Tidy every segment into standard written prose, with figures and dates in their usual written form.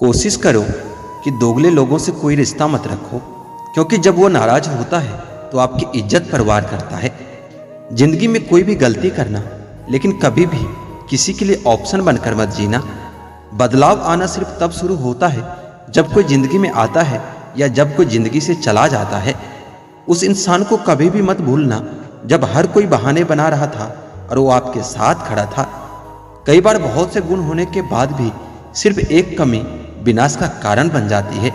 कोशिश करो कि दोगले लोगों से कोई रिश्ता मत रखो, क्योंकि जब वो नाराज होता है तो आपकी इज्जत पर वार करता है। जिंदगी में कोई भी गलती करना, लेकिन कभी भी किसी के लिए ऑप्शन बनकर मत जीना। बदलाव आना सिर्फ तब शुरू होता है जब कोई जिंदगी में आता है या जब कोई जिंदगी से चला जाता है। उस इंसान को कभी भी मत भूलना जब हर कोई बहाने बना रहा था और वो आपके साथ खड़ा था। कई बार बहुत से गुण होने के बाद भी सिर्फ एक कमी विनाश का कारण बन जाती है।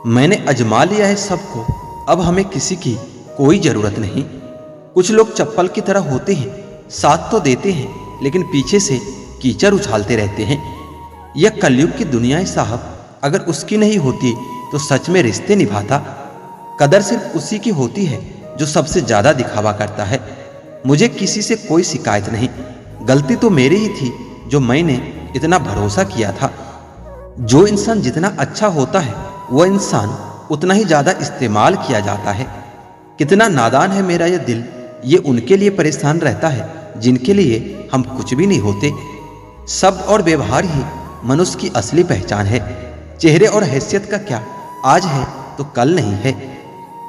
मैंने अजमा लिया है सबको, अब हमें किसी की कोई जरूरत नहीं। कुछ लोग चप्पल की तरह होते हैं, साथ तो देते हैं लेकिन पीछे से कीचड़ उछालते रहते हैं। यह कलयुग की दुनिया है साहब, अगर उसकी नहीं होती तो सच में रिश्ते निभाता। कदर सिर्फ उसी की होती है जो सबसे ज्यादा दिखावा करता है। मुझे किसी से कोई शिकायत नहीं, गलती तो मेरी ही थी जो मैंने इतना भरोसा किया था। जो इंसान जितना अच्छा होता है वह इंसान उतना ही ज्यादा इस्तेमाल किया जाता है। कितना नादान है मेरा यह दिल, ये उनके लिए परेशान रहता है जिनके लिए हम कुछ भी नहीं होते। शब्द और व्यवहार ही मनुष्य की असली पहचान है। चेहरे और हैसियत का क्या, आज है तो कल नहीं है।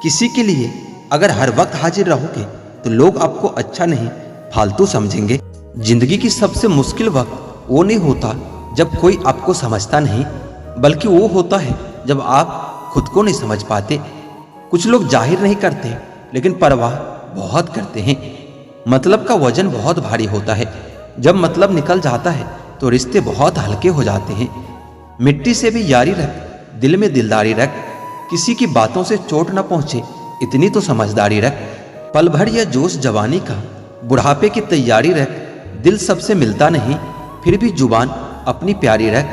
किसी के लिए अगर हर वक्त हाजिर रहोगे तो लोग आपको अच्छा नहीं फालतू समझेंगे। जिंदगी की सबसे मुश्किल वक्त वो नहीं होता जब कोई आपको समझता नहीं, बल्कि वो होता है जब आप खुद को नहीं समझ पाते। कुछ लोग जाहिर नहीं करते लेकिन परवाह बहुत करते हैं। मतलब का वजन बहुत भारी होता है, जब मतलब निकल जाता है तो रिश्ते बहुत हल्के हो जाते हैं। मिट्टी से भी यारी रख, दिल में दिलदारी रख, किसी की बातों से चोट न पहुंचे इतनी तो समझदारी रख। पल भर या जोश जवानी का, बुढ़ापे की तैयारी रख। दिल सबसे मिलता नहीं फिर भी जुबान अपनी प्यारी रख।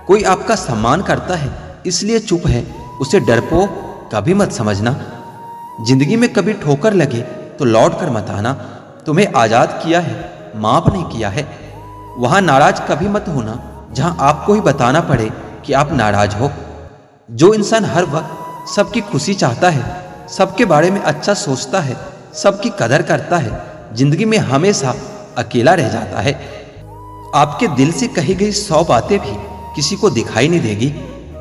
कोई आपका सम्मान करता है इसलिए चुप है, उसे डरपोक कभी मत समझना। जिंदगी में कभी ठोकर लगे तो लौट कर मत आना। तुम्हें आजाद किया है, माफ नहीं किया है। वहां नाराज कभी मत होना जहां आपको ही बताना पड़े कि आप नाराज हो। जो इंसान हर वक्त सबकी खुशी चाहता है, सबके बारे में अच्छा सोचता है, सबकी कदर करता है, जिंदगी में हमेशा अकेला रह जाता है। आपके दिल से कही गई 100 बातें भी किसी को दिखाई नहीं देगी,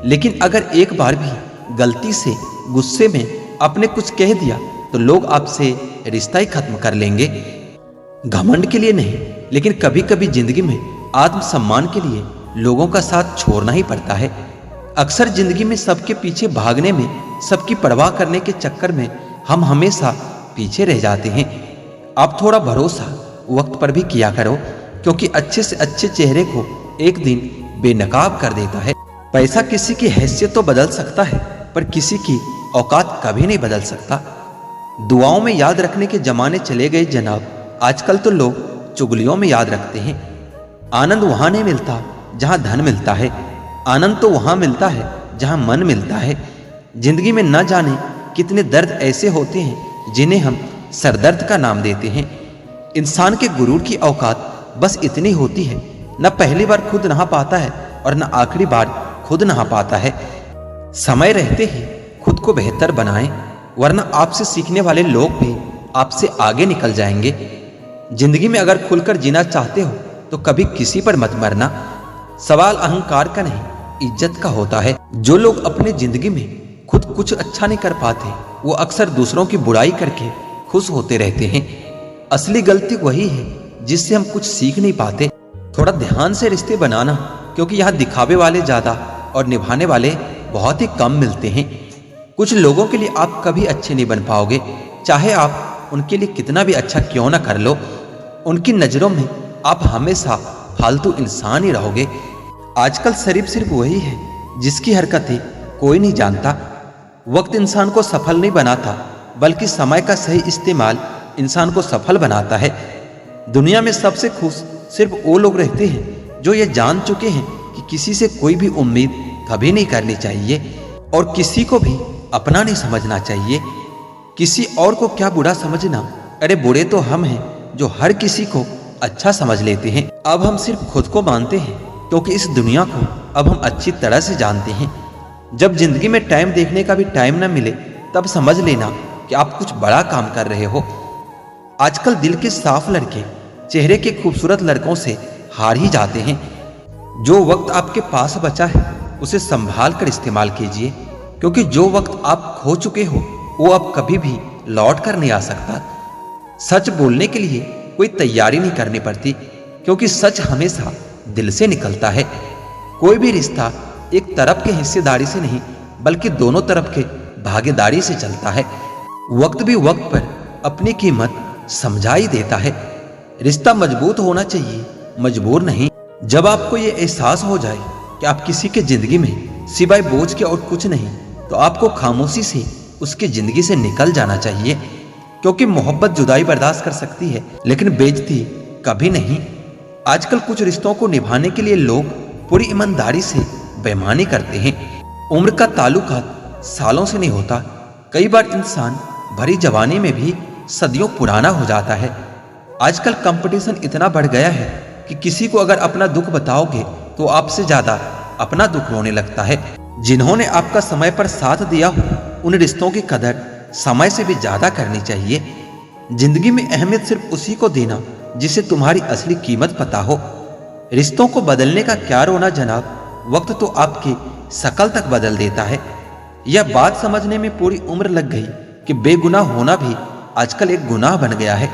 लेकिन अगर एक बार भी गलती से गुस्से में आपने कुछ कह दिया तो लोग आपसे रिश्ता ही खत्म कर लेंगे। घमंड के लिए नहीं, लेकिन कभी कभी जिंदगी में आत्मसम्मान के लिए लोगों का साथ छोड़ना ही पड़ता है। अक्सर जिंदगी में सबके पीछे भागने में, सबकी परवाह करने के चक्कर में हम हमेशा पीछे रह जाते हैं। आप थोड़ा भरोसा वक्त पर भी किया करो, क्योंकि अच्छे से अच्छे चेहरे को एक दिन बेनकाब कर देता है। पैसा किसी की हैसियत तो बदल सकता है, पर किसी की औकात कभी नहीं बदल सकता। दुआओं में याद रखने के जमाने चले गए जनाब, आजकल तो लोग चुगलियों में याद रखते हैं। आनंद वहां नहीं मिलता जहां धन मिलता है, आनंद तो वहां मिलता है जहां मन मिलता है। जिंदगी में न जाने कितने दर्द ऐसे होते हैं जिन्हें हम सरदर्द का नाम देते हैं। इंसान के गुरूर की औकात बस इतनी होती है, न पहली बार खुद नहा पाता है और न आखिरी बार खुद नहा पाता है। समय रहते ही खुद को बेहतर बनाएं, वरना आपसे सीखने वाले लोग भी आपसे आगे निकल जाएंगे। जिंदगी में अगर खुलकर जीना चाहते हो तो कभी किसी पर मत मरना। सवाल अहंकार का नहीं, इज्जत का होता है। जो लोग अपनी जिंदगी में खुद कुछ अच्छा नहीं कर पाते, वो अक्सर दूसरों की बुराई करके खुश होते रहते हैं। असली गलती वही है जिससे हम कुछ सीख नहीं पाते। थोड़ा ध्यान से रिश्ते बनाना, क्योंकि यहाँ दिखावे वाले ज्यादा और निभाने वाले बहुत ही कम मिलते हैं। कुछ लोगों के लिए आप कभी अच्छे नहीं बन पाओगे, चाहे आप उनके लिए कितना भी अच्छा क्यों ना कर लो। उनकी नजरों में आप हमेशा फालतू इंसान ही रहोगे। आजकल सिर्फ वही है जिसकी हरकतें कोई नहीं जानता। वक्त इंसान को सफल नहीं बनाता, बल्कि समय का सही इस्तेमाल इंसान को सफल बनाता है। दुनिया में सबसे खुश सिर्फ वो लोग रहते हैं जो ये जान चुके हैं कि किसी से कोई भी उम्मीद कभी नहीं करनी चाहिए और किसी को भी अपना नहीं समझना चाहिए। किसी और को क्या बुरा समझना, अरे बुरे तो हम हैं जो हर किसी को अच्छा समझ लेते हैं। अब हम सिर्फ खुद को मानते हैं, क्योंकि इस दुनिया को अब हम अच्छी तरह से जानते हैं। जब जिंदगी में टाइम देखने का भी टाइम न मिले, तब समझ लेना कि आप कुछ बड़ा काम कर रहे हो। आजकल दिल के साफ लड़के चेहरे के खूबसूरत लड़कों से हार ही जाते हैं। जो वक्त आपके पास बचा है उसे संभाल कर इस्तेमाल कीजिए, क्योंकि जो वक्त आप खो चुके हो वो अब कभी भी लौट कर नहीं आ सकता। सच बोलने के लिए कोई तैयारी नहीं करनी पड़ती, क्योंकि सच हमेशा दिल से निकलता है। कोई भी रिश्ता एक तरफ के हिस्सेदारी से नहीं, बल्कि दोनों तरफ के भागीदारी से चलता है। वक्त भी वक्त पर अपनी कीमत समझा ही देता है। रिश्ता मजबूत होना चाहिए, मजबूर नहीं। जब आपको ये एहसास हो जाए कि आप किसी के जिंदगी में सिवाय बोझ के और कुछ नहीं, तो आपको खामोशी से उसकी जिंदगी से निकल जाना चाहिए, क्योंकि मोहब्बत जुदाई बर्दाश्त कर सकती है, लेकिन बेइज्जती कभी नहीं। आजकल कुछ रिश्तों को निभाने के लिए लोग पूरी ईमानदारी से बेईमानी करते हैं। उम्र का ताल्लुकात सालों से नहीं होता। कई बार इंसान भरी जवानी में भी सदियों पुराना हो जाता है। आजकल कंपटीशन इतना बढ़ गया है कि किसी को अगर अपना दुख बताओगे तो आपसे ज्यादा अपना दुख रोने लगता है। जिन्होंने आपका समय पर साथ दिया हो, उन रिश्तों की कदर समय से भी ज्यादा करनी चाहिए। जिंदगी में अहमियत सिर्फ उसी को देना जिसे तुम्हारी असली कीमत पता हो। रिश्तों को बदलने का क्या रोना जनाब, वक्त तो आपकी शकल तक बदल देता है। यह बात समझने में पूरी उम्र लग गई कि बेगुनाह होना भी आजकल एक गुनाह बन गया है।